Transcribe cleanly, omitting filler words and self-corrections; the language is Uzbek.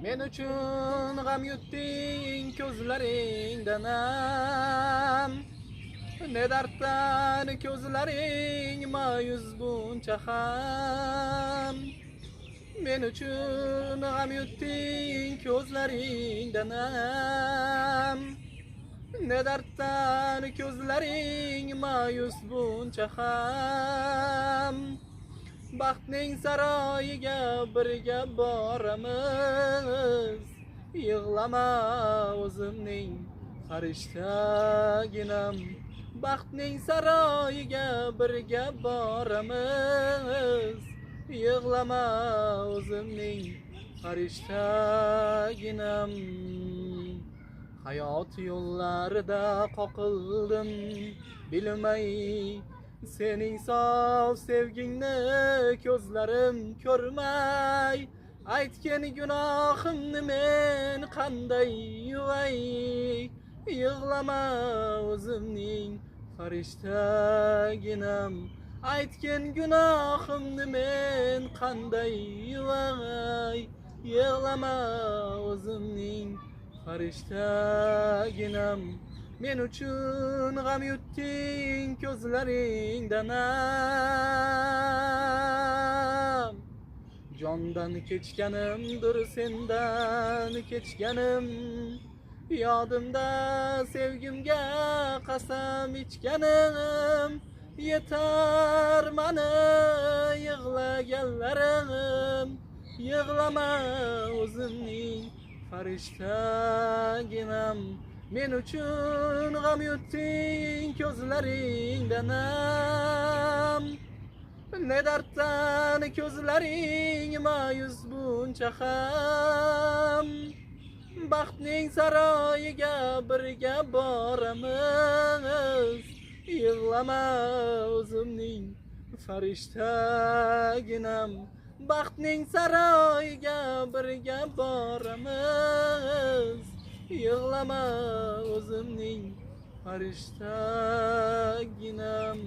Men uchun g'am yutding ko'zlaringdan ham. Ne darddan ko'zlaring ma'yus buncha ham. Men uchun g'am yutding ko'zlaringdan ham. Ne darddan ko'zlaring ma'yus buncha ham. Baxtning saroyiga birga boramiz. Yig'lama o'zimning farishtaginam. Baxtning saroyiga birga boramiz. Yig'lama o'zimning farishtaginam. Hayot yo'llarida qoqildim bilmay. Sening sof sevgingni ko'zlarim ko'rmay. Aytgan gunohimni men qanday yuvay. Yig'lama o'zimning farishtaginam. Aytgan gunohimni men qanday yuvay. Yig'lama o'zimning farishtaginam. Men uchun g'am yutding ko'zlaringdan ham. Jondan kechganimdir sendan kechganim. Yodimda sevgimga qasam ichganim. Yetar mani yig'laganlarim. Yig'lama o'zimning farishtaginam. Men uchun g'am yutding ko'zlaringdan ham. Ne darddan ko'zlaring ma'yus buncha ham. Baxtning saroyiga birga boramiz. Yig'lama o'zimning farishtaginam. Baxtning saroyiga birga boramiz. Yig'lama o'zimning farishtaginam.